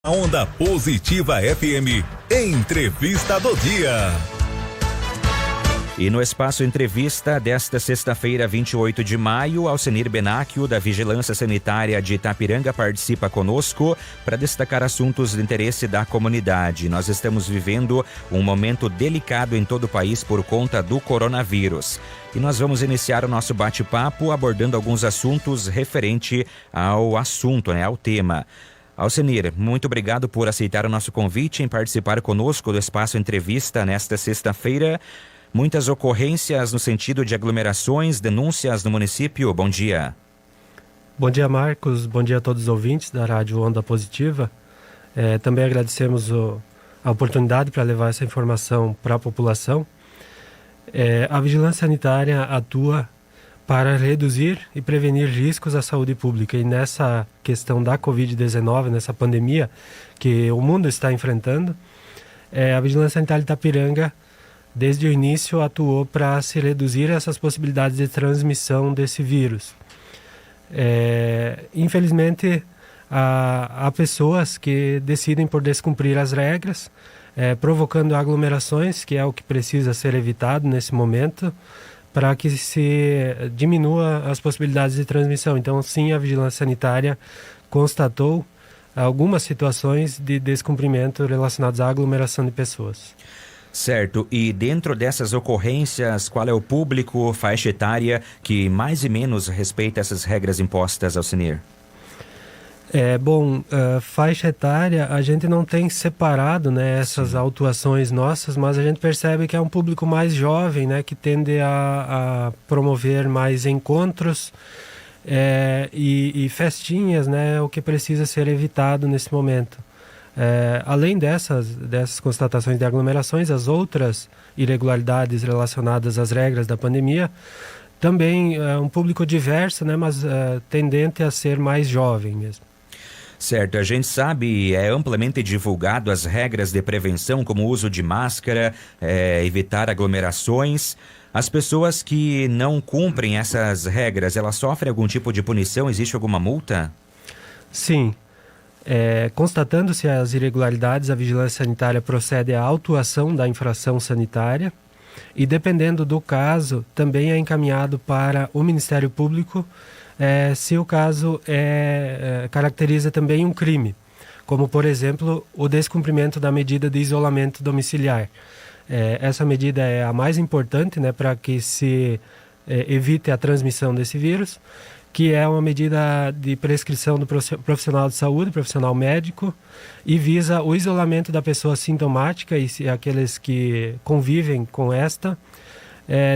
A Onda Positiva FM, entrevista do dia. E no espaço entrevista desta sexta-feira, 28 de maio, Alcenir Benacchio, da Vigilância Sanitária de Itapiranga, participa conosco para destacar assuntos de interesse da comunidade. Nós estamos vivendo um momento delicado em todo o país por conta do coronavírus. E nós vamos iniciar o nosso bate-papo abordando alguns assuntos referente ao assunto, ao tema. Alcenir, muito obrigado por aceitar o nosso convite em participar conosco do Espaço Entrevista nesta sexta-feira. Muitas ocorrências no sentido de aglomerações, denúncias no município. Bom dia. Bom dia, Marcos. Bom dia a todos os ouvintes da Rádio Onda Positiva. Também agradecemos a oportunidade para levar essa informação para a população. A Vigilância Sanitária atua para reduzir e prevenir riscos à saúde pública. E nessa questão da Covid-19, nessa pandemia que o mundo está enfrentando, a Vigilância Sanitária de Itapiranga, desde o início, atuou para se reduzir essas possibilidades de transmissão desse vírus. Infelizmente, há pessoas que decidem por descumprir as regras, provocando aglomerações, que é o que precisa ser evitado nesse momento, para que se diminua as possibilidades de transmissão. Então, sim, a Vigilância Sanitária constatou algumas situações de descumprimento relacionadas à aglomeração de pessoas. Certo. E dentro dessas ocorrências, qual é o público, faixa etária, que mais e menos respeita essas regras impostas, Alcenir? Faixa etária, a gente não tem separado, essas autuações nossas, mas a gente percebe que é um público mais jovem, que tende a promover mais encontros e festinhas, o que precisa ser evitado nesse momento. Além dessas constatações de aglomerações, as outras irregularidades relacionadas às regras da pandemia, também é um público diverso, mas tendente a ser mais jovem mesmo. Certo, a gente sabe, é amplamente divulgado as regras de prevenção, como o uso de máscara, evitar aglomerações. As pessoas que não cumprem essas regras, elas sofrem algum tipo de punição? Existe alguma multa? Sim. Constatando-se as irregularidades, a Vigilância Sanitária procede à autuação da infração sanitária e, dependendo do caso, também é encaminhado para o Ministério Público se o caso caracteriza também um crime, como, por exemplo, o descumprimento da medida de isolamento domiciliar. Essa medida é a mais importante, para que se evite a transmissão desse vírus, que é uma medida de prescrição do profissional de saúde, profissional médico, e visa o isolamento da pessoa sintomática e aqueles que convivem com esta,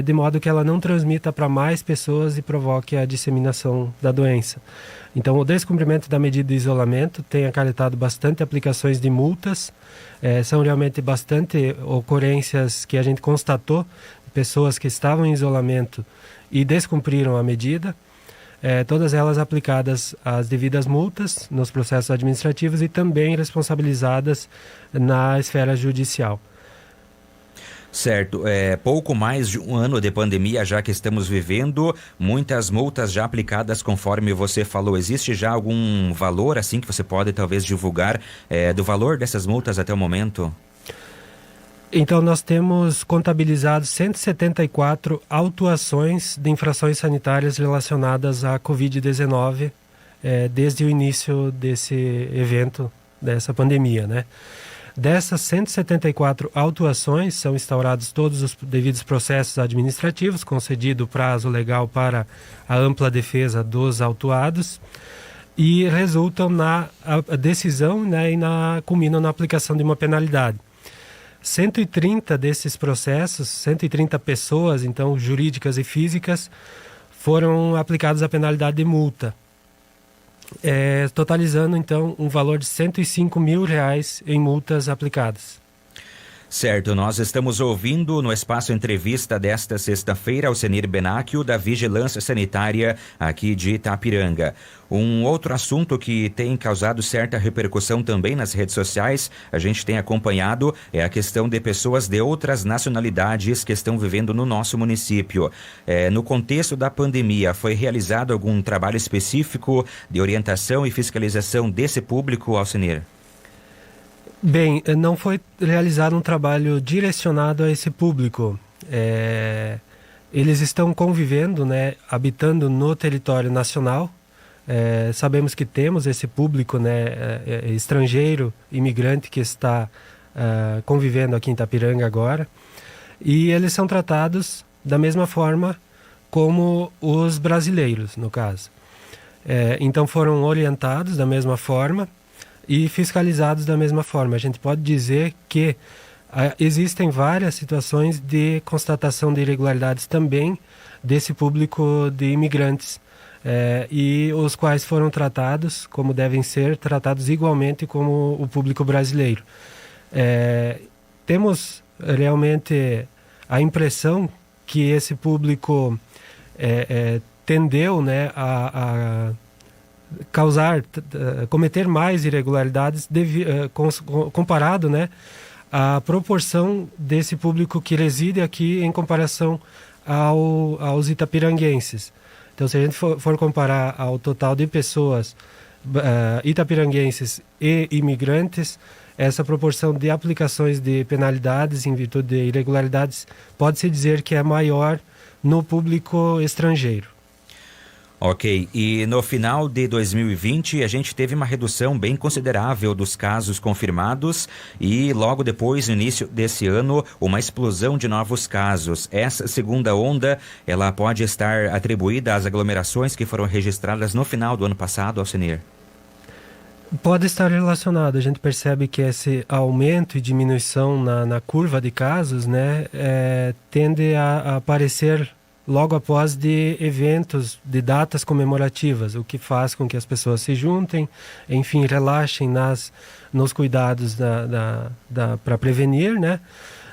de modo que ela não transmita para mais pessoas e provoque a disseminação da doença. Então, o descumprimento da medida de isolamento tem acarretado bastante aplicações de multas, são realmente bastante ocorrências que a gente constatou, pessoas que estavam em isolamento e descumpriram a medida, todas elas aplicadas as devidas multas nos processos administrativos e também responsabilizadas na esfera judicial. Certo, pouco mais de um ano de pandemia já que estamos vivendo, muitas multas já aplicadas conforme você falou. Existe já algum valor assim que você pode talvez divulgar do valor dessas multas até o momento? Então, nós temos contabilizado 174 autuações de infrações sanitárias relacionadas à Covid-19 desde o início desse evento, dessa pandemia, Dessas 174 autuações, são instaurados todos os devidos processos administrativos, concedido prazo legal para a ampla defesa dos autuados, e resultam na decisão e culminam na aplicação de uma penalidade. 130 desses processos, 130 pessoas, então jurídicas e físicas, foram aplicadas a penalidade de multa, totalizando então um valor de R$105 mil em multas aplicadas. Certo, nós estamos ouvindo no Espaço Entrevista desta sexta-feira Alcenir Benacchio, da Vigilância Sanitária aqui de Itapiranga. Um outro assunto que tem causado certa repercussão também nas redes sociais, a gente tem acompanhado, é a questão de pessoas de outras nacionalidades que estão vivendo no nosso município. No contexto da pandemia, foi realizado algum trabalho específico de orientação e fiscalização desse público, Alcenir? Bem, não foi realizado um trabalho direcionado a esse público. Eles estão convivendo, né, habitando no território nacional. Sabemos que temos esse público, né, estrangeiro, imigrante, que está convivendo aqui em Itapiranga agora. E eles são tratados da mesma forma como os brasileiros, no caso. Então foram orientados da mesma forma e fiscalizados da mesma forma. A gente pode dizer que existem várias situações de constatação de irregularidades também desse público de imigrantes, e os quais foram tratados como devem ser tratados igualmente como o público brasileiro. Temos realmente a impressão que esse público tendeu, né, a cometer mais irregularidades comparado, né, à proporção desse público que reside aqui em comparação aos itapiranguenses. Então, se a gente for comparar ao total de pessoas itapiranguenses e imigrantes, essa proporção de aplicações de penalidades em virtude de irregularidades pode-se dizer que é maior no público estrangeiro. Ok, e no final de 2020 a gente teve uma redução bem considerável dos casos confirmados e logo depois, no início desse ano, uma explosão de novos casos. Essa segunda onda, ela pode estar atribuída às aglomerações que foram registradas no final do ano passado, Alcenir? Pode estar relacionado. A gente percebe que esse aumento e diminuição na curva de casos, né, tende a aparecer logo após de eventos, de datas comemorativas, o que faz com que as pessoas se juntem, enfim, relaxem nos cuidados para prevenir, né?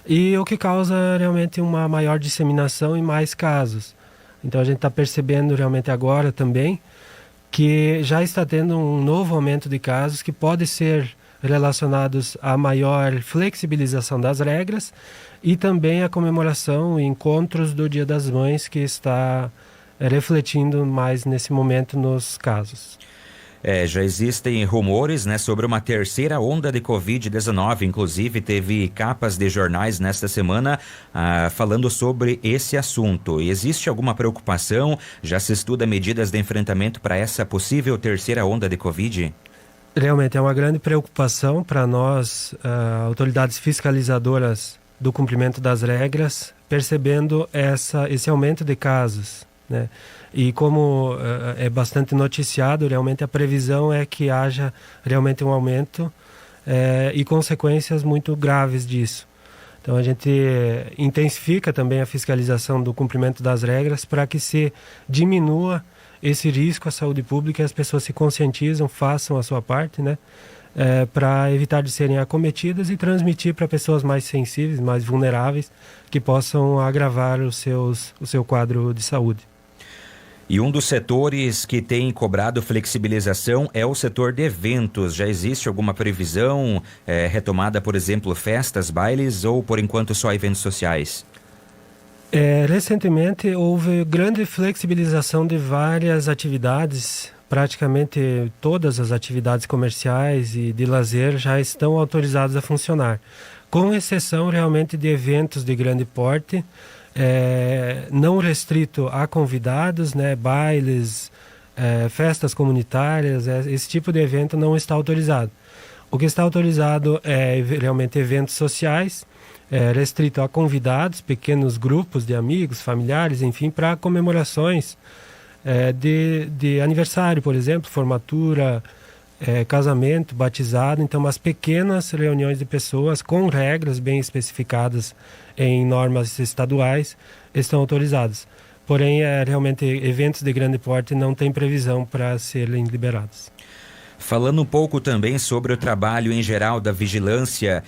E o que causa realmente uma maior disseminação e mais casos. Então a gente está percebendo realmente agora também que já está tendo um novo aumento de casos que pode ser relacionados à maior flexibilização das regras e também a comemoração e encontros do Dia das Mães, que está refletindo mais nesse momento nos casos. Já existem rumores, né, sobre uma terceira onda de Covid-19, inclusive teve capas de jornais nesta semana falando sobre esse assunto. Existe alguma preocupação? Já se estuda medidas de enfrentamento para essa possível terceira onda de Covid? Realmente é uma grande preocupação para nós, autoridades fiscalizadoras do cumprimento das regras, percebendo esse aumento de casos, né? E como é bastante noticiado, realmente a previsão é que haja realmente um aumento e consequências muito graves disso. Então a gente intensifica também a fiscalização do cumprimento das regras para que se diminua esse risco à saúde pública e as pessoas se conscientizam, façam a sua parte, né, para evitar de serem acometidas e transmitir para pessoas mais sensíveis, mais vulneráveis, que possam agravar o seu quadro de saúde. E um dos setores que tem cobrado flexibilização é o setor de eventos. Já existe alguma previsão retomada, por exemplo, festas, bailes ou por enquanto só eventos sociais? Recentemente houve grande flexibilização de várias atividades. Praticamente todas as atividades comerciais e de lazer já estão autorizadas a funcionar, com exceção realmente de eventos de grande porte, não restrito a convidados, né, bailes, festas comunitárias, esse tipo de evento não está autorizado. O que está autorizado é realmente eventos sociais, restrito a convidados, pequenos grupos de amigos, familiares, enfim, para comemorações de aniversário, por exemplo, formatura, casamento, batizado. Então, umas pequenas reuniões de pessoas com regras bem especificadas em normas estaduais estão autorizadas. Porém, realmente, eventos de grande porte não tem previsão para serem liberados. Falando um pouco também sobre o trabalho em geral da vigilância,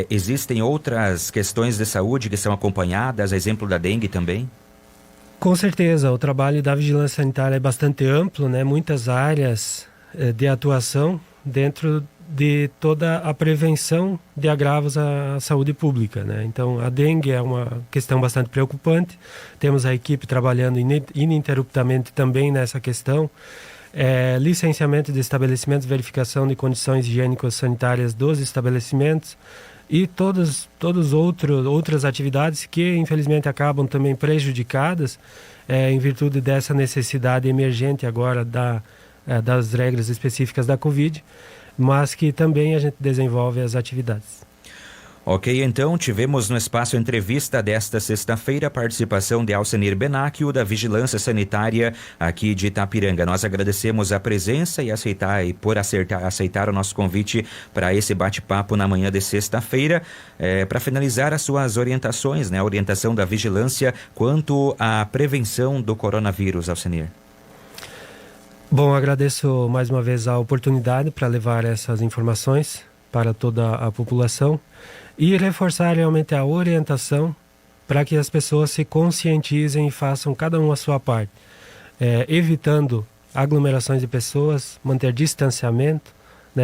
existem outras questões de saúde que são acompanhadas, exemplo da dengue também? Com certeza, o trabalho da vigilância sanitária é bastante amplo, né? Muitas áreas de atuação dentro de toda a prevenção de agravos à saúde pública, né? Então, a dengue é uma questão bastante preocupante, temos a equipe trabalhando ininterruptamente também nessa questão. licenciamento de estabelecimentos, verificação de condições higiênico-sanitárias dos estabelecimentos e outras atividades que infelizmente acabam também prejudicadas em virtude dessa necessidade emergente agora das regras específicas da Covid, mas que também a gente desenvolve as atividades. Ok, então tivemos no Espaço Entrevista desta sexta-feira a participação de Alcenir Benacchio, da Vigilância Sanitária aqui de Itapiranga. Nós agradecemos a presença e aceitar o nosso convite para esse bate-papo na manhã de sexta-feira. Para finalizar, as suas orientações, a orientação da Vigilância quanto à prevenção do coronavírus, Alcenir. Bom, agradeço mais uma vez a oportunidade para levar essas informações para toda a população e reforçar realmente a orientação para que as pessoas se conscientizem e façam cada um a sua parte, evitando aglomerações de pessoas, manter distanciamento,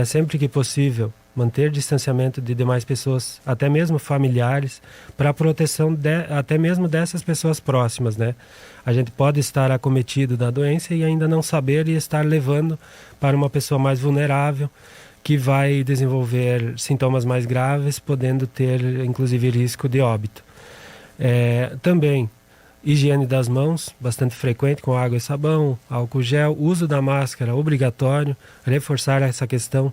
sempre que possível, manter distanciamento de demais pessoas, até mesmo familiares, para a proteção até mesmo dessas pessoas próximas, A gente pode estar acometido da doença e ainda não saber e estar levando para uma pessoa mais vulnerável, que vai desenvolver sintomas mais graves, podendo ter, inclusive, risco de óbito. Também, higiene das mãos, bastante frequente, com água e sabão, álcool gel, uso da máscara obrigatório, reforçar essa questão.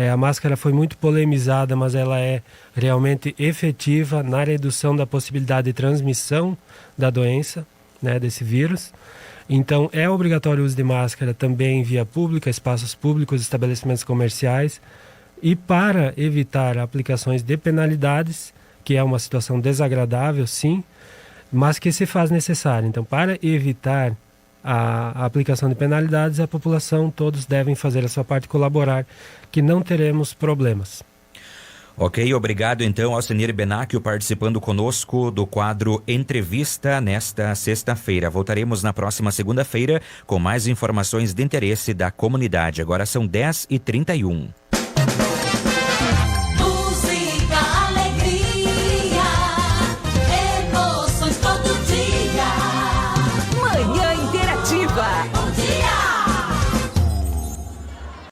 A máscara foi muito polemizada, mas ela é realmente efetiva na redução da possibilidade de transmissão da doença, desse vírus. Então, é obrigatório o uso de máscara também em via pública, espaços públicos, estabelecimentos comerciais. E para evitar aplicações de penalidades, que é uma situação desagradável, sim, mas que se faz necessária. Então, para evitar a aplicação de penalidades, a população, todos devem fazer a sua parte e colaborar, que não teremos problemas. Ok, obrigado então Alcenir Benacchio participando conosco do quadro Entrevista nesta sexta-feira. Voltaremos na próxima segunda-feira com mais informações de interesse da comunidade. Agora são 10h31.